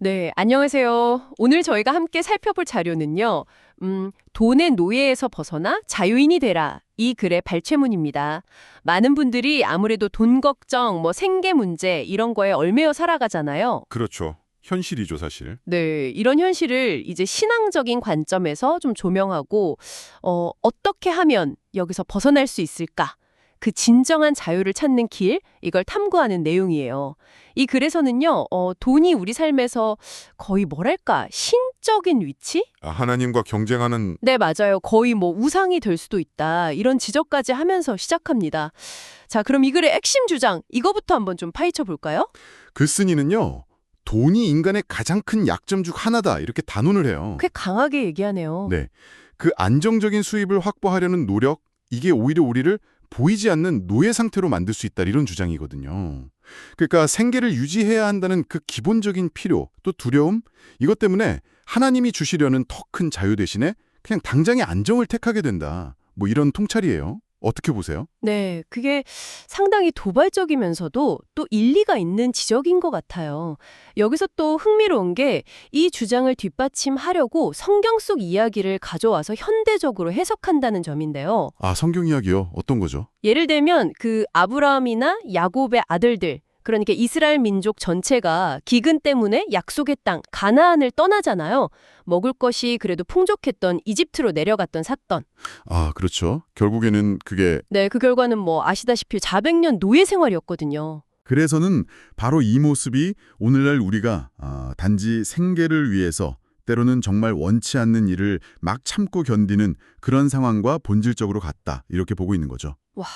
네, 안녕하세요. 오늘 저희가 함께 살펴볼 자료는요, 돈의 노예에서 벗어나 자유인이 되라. 이 글의 발췌문입니다. 많은 분들이 아무래도 돈 걱정, 생계 문제 이런 거에 얽매여 살아가잖아요. 그렇죠. 현실이죠, 사실. 네, 이런 현실을 이제 신앙적인 관점에서 좀 조명하고, 어떻게 하면 여기서 벗어날 수 있을까? 그 진정한 자유를 찾는 길, 이걸 탐구하는 내용이에요. 이 글에서는요, 돈이 우리 삶에서 거의 뭐랄까, 신적인 위치? 하나님과 경쟁하는 네, 맞아요. 거의 우상이 될 수도 있다. 이런 지적까지 하면서 시작합니다. 자, 그럼 이 글의 핵심 주장, 이거부터 한번 좀 파헤쳐 볼까요? 글쓴이는요. 돈이 인간의 가장 큰 약점 중 하나다 이렇게 단언을 해요. 꽤 강하게 얘기하네요. 네, 그 안정적인 수입을 확보하려는 노력, 이게 오히려 우리를 보이지 않는 노예 상태로 만들 수 있다 이런 주장이거든요. 그러니까 생계를 유지해야 한다는 그 기본적인 필요, 또 두려움, 이것 때문에 하나님이 주시려는 더 큰 자유 대신에 그냥 당장의 안정을 택하게 된다. 이런 통찰이에요. 어떻게 보세요? 네, 그게 상당히 도발적이면서도 또 일리가 있는 지적인 것 같아요. 여기서 또 흥미로운 게 이 주장을 뒷받침하려고 성경 속 이야기를 가져와서 현대적으로 해석한다는 점인데요. 성경 이야기요? 어떤 거죠? 예를 들면 그 아브라함이나 야곱의 아들들, 그러니까 이스라엘 민족 전체가 기근 때문에 약속의 땅 가나안을 떠나잖아요. 먹을 것이 그래도 풍족했던 이집트로 내려갔던 사건. 그렇죠. 결국에는 그게 네, 그 결과는 아시다시피 400년 노예 생활이었거든요. 그래서는 바로 이 모습이 오늘날 우리가 단지 생계를 위해서 때로는 정말 원치 않는 일을 막 참고 견디는 그런 상황과 본질적으로 같다. 이렇게 보고 있는 거죠. 와,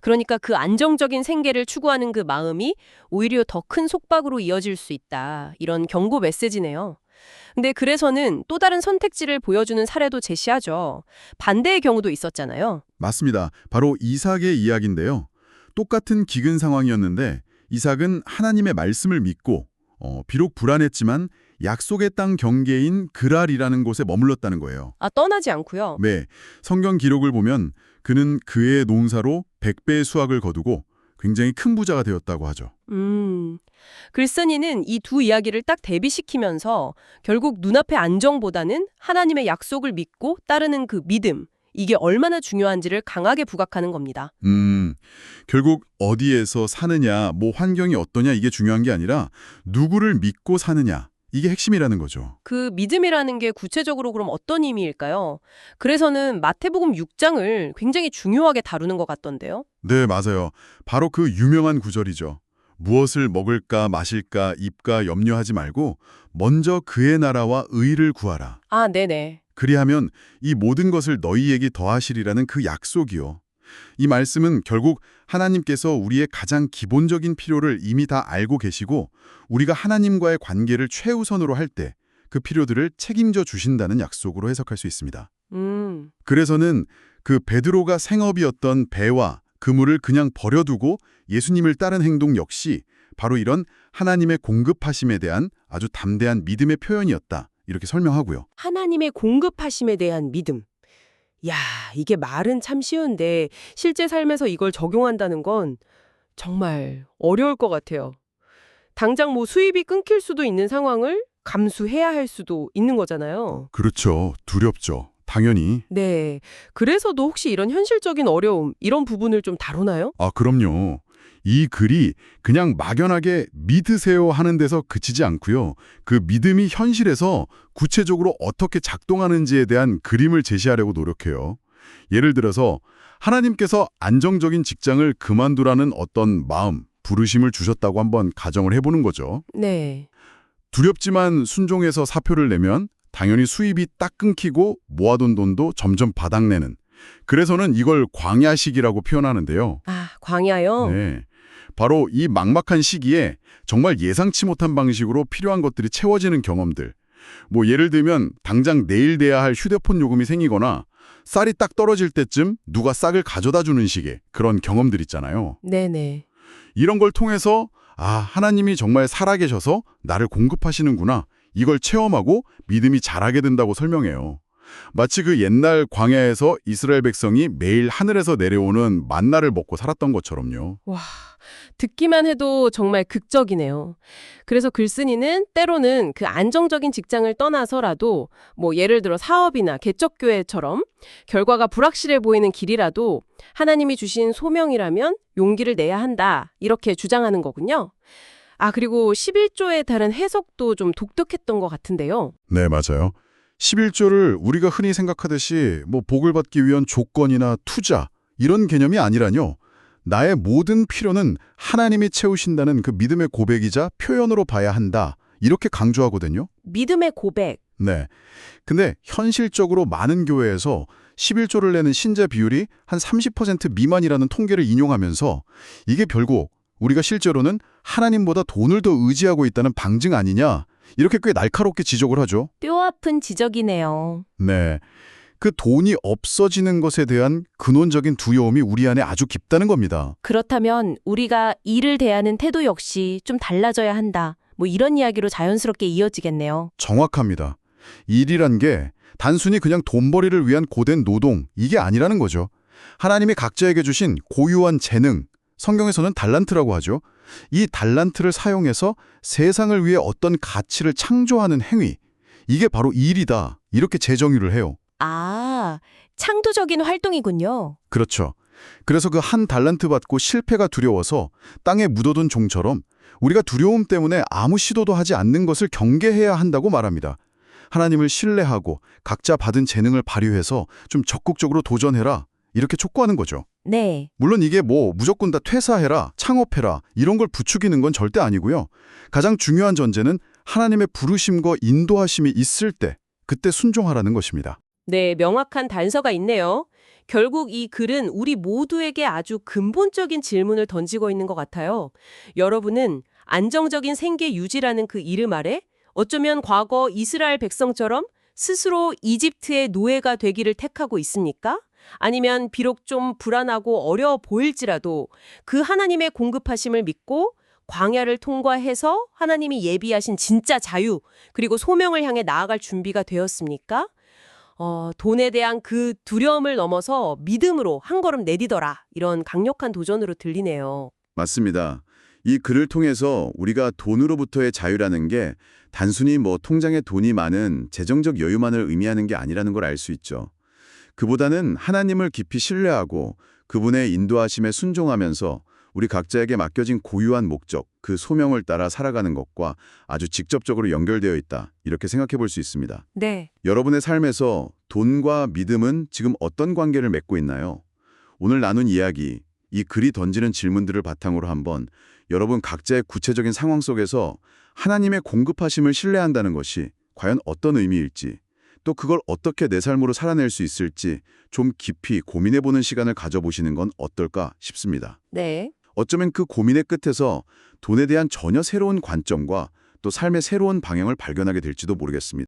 그러니까 그 안정적인 생계를 추구하는 그 마음이 오히려 더 큰 속박으로 이어질 수 있다. 이런 경고 메시지네요. 근데 그래서는 또 다른 선택지를 보여주는 사례도 제시하죠. 반대의 경우도 있었잖아요. 맞습니다. 바로 이삭의 이야기인데요. 똑같은 기근 상황이었는데 이삭은 하나님의 말씀을 믿고 비록 불안했지만 약속의 땅 경계인 그랄이라는 곳에 머물렀다는 거예요. 떠나지 않고요. 네, 성경 기록을 보면 그는 그의 농사로 100배의 수확을 거두고 굉장히 큰 부자가 되었다고 하죠. 글쓴이는 이 두 이야기를 딱 대비시키면서 결국 눈앞의 안정보다는 하나님의 약속을 믿고 따르는 그 믿음, 이게 얼마나 중요한지를 강하게 부각하는 겁니다. 결국 어디에서 사느냐, 환경이 어떠냐 이게 중요한 게 아니라 누구를 믿고 사느냐, 이게 핵심이라는 거죠. 그 믿음이라는 게 구체적으로 그럼 어떤 의미일까요? 그래서는 마태복음 6장을 굉장히 중요하게 다루는 것 같던데요. 네, 맞아요. 바로 그 유명한 구절이죠. 무엇을 먹을까 마실까 입까 염려하지 말고 먼저 그의 나라와 의를 구하라. 네네. 그리하면 이 모든 것을 너희에게 더하시리라는 그 약속이요. 이 말씀은 결국 하나님께서 우리의 가장 기본적인 필요를 이미 다 알고 계시고 우리가 하나님과의 관계를 최우선으로 할 때 그 필요들을 책임져 주신다는 약속으로 해석할 수 있습니다. 그래서는 그 베드로가 생업이었던 배와 그물을 그냥 버려두고 예수님을 따른 행동 역시 바로 이런 하나님의 공급하심에 대한 아주 담대한 믿음의 표현이었다. 이렇게 설명하고요. 하나님의 공급하심에 대한 믿음. 야, 이게 말은 참 쉬운데 실제 삶에서 이걸 적용한다는 건 정말 어려울 것 같아요. 당장 수입이 끊길 수도 있는 상황을 감수해야 할 수도 있는 거잖아요. 그렇죠. 두렵죠. 당연히. 네. 그래서도 혹시 이런 현실적인 어려움, 이런 부분을 좀 다루나요? 그럼요. 이 글이 그냥 막연하게 믿으세요 하는 데서 그치지 않고요. 그 믿음이 현실에서 구체적으로 어떻게 작동하는지에 대한 그림을 제시하려고 노력해요. 예를 들어서 하나님께서 안정적인 직장을 그만두라는 어떤 마음, 부르심을 주셨다고 한번 가정을 해보는 거죠. 네. 두렵지만 순종해서 사표를 내면 당연히 수입이 딱 끊기고 모아둔 돈도 점점 바닥내는. 그래서는 이걸 광야 시기라고 표현하는데요. 광야요? 네. 바로 이 막막한 시기에 정말 예상치 못한 방식으로 필요한 것들이 채워지는 경험들. 예를 들면 당장 내일 내야 할 휴대폰 요금이 생기거나 쌀이 딱 떨어질 때쯤 누가 싹을 가져다 주는 식의 그런 경험들 있잖아요. 네네. 이런 걸 통해서 하나님이 정말 살아계셔서 나를 공급하시는구나. 이걸 체험하고 믿음이 자라게 된다고 설명해요. 마치 그 옛날 광야에서 이스라엘 백성이 매일 하늘에서 내려오는 만나를 먹고 살았던 것처럼요. 와, 듣기만 해도 정말 극적이네요. 그래서 글쓴이는 때로는 그 안정적인 직장을 떠나서라도 뭐 예를 들어 사업이나 개척교회처럼 결과가 불확실해 보이는 길이라도 하나님이 주신 소명이라면 용기를 내야 한다. 이렇게 주장하는 거군요. 아, 그리고 11조에 다른 해석도 좀 독특했던 것 같은데요. 네, 맞아요. 11조를 우리가 흔히 생각하듯이 뭐 복을 받기 위한 조건이나 투자 이런 개념이 아니라뇨. 나의 모든 필요는 하나님이 채우신다는 그 믿음의 고백이자 표현으로 봐야 한다. 이렇게 강조하거든요. 믿음의 고백. 네. 근데 현실적으로 많은 교회에서 11조를 내는 신자 비율이 한 30% 미만이라는 통계를 인용하면서 이게 결국 우리가 실제로는 하나님보다 돈을 더 의지하고 있다는 방증 아니냐, 이렇게 꽤 날카롭게 지적을 하죠. 뼈아픈 지적이네요. 네. 그 돈이 없어지는 것에 대한 근원적인 두려움이 우리 안에 아주 깊다는 겁니다. 그렇다면 우리가 일을 대하는 태도 역시 좀 달라져야 한다. 뭐 이런 이야기로 자연스럽게 이어지겠네요. 정확합니다. 일이란 게 단순히 그냥 돈벌이를 위한 고된 노동, 이게 아니라는 거죠. 하나님이 각자에게 주신 고유한 재능, 성경에서는 달란트라고 하죠. 이 달란트를 사용해서 세상을 위해 어떤 가치를 창조하는 행위, 이게 바로 일이다. 이렇게 재정의를 해요. 아, 창조적인 활동이군요. 그렇죠. 그래서 그 한 달란트 받고 실패가 두려워서 땅에 묻어둔 종처럼 우리가 두려움 때문에 아무 시도도 하지 않는 것을 경계해야 한다고 말합니다. 하나님을 신뢰하고 각자 받은 재능을 발휘해서 좀 적극적으로 도전해라. 이렇게 촉구하는 거죠. 네. 물론 이게 뭐 무조건 다 퇴사해라, 창업해라 이런 걸 부추기는 건 절대 아니고요. 가장 중요한 전제는 하나님의 부르심과 인도하심이 있을 때 그때 순종하라는 것입니다. 네, 명확한 단서가 있네요. 결국 이 글은 우리 모두에게 아주 근본적인 질문을 던지고 있는 것 같아요. 여러분은 안정적인 생계 유지라는 그 이름 아래 어쩌면 과거 이스라엘 백성처럼 스스로 이집트의 노예가 되기를 택하고 있습니까? 아니면 비록 좀 불안하고 어려워 보일지라도 그 하나님의 공급하심을 믿고 광야를 통과해서 하나님이 예비하신 진짜 자유 그리고 소명을 향해 나아갈 준비가 되었습니까? 돈에 대한 그 두려움을 넘어서 믿음으로 한 걸음 내디뎌라. 이런 강력한 도전으로 들리네요. 맞습니다. 이 글을 통해서 우리가 돈으로부터의 자유라는 게 단순히 뭐 통장에 돈이 많은 재정적 여유만을 의미하는 게 아니라는 걸 알 수 있죠. 그보다는 하나님을 깊이 신뢰하고 그분의 인도하심에 순종하면서 우리 각자에게 맡겨진 고유한 목적, 그 소명을 따라 살아가는 것과 아주 직접적으로 연결되어 있다. 이렇게 생각해 볼 수 있습니다. 네. 여러분의 삶에서 돈과 믿음은 지금 어떤 관계를 맺고 있나요? 오늘 나눈 이야기, 이 글이 던지는 질문들을 바탕으로 한번 여러분 각자의 구체적인 상황 속에서 하나님의 공급하심을 신뢰한다는 것이 과연 어떤 의미일지, 또 그걸 어떻게 내 삶으로 살아낼 수 있을지 좀 깊이 고민해보는 시간을 가져보시는 건 어떨까 싶습니다. 네. 어쩌면 그 고민의 끝에서 돈에 대한 전혀 새로운 관점과 또 삶의 새로운 방향을 발견하게 될지도 모르겠습니다.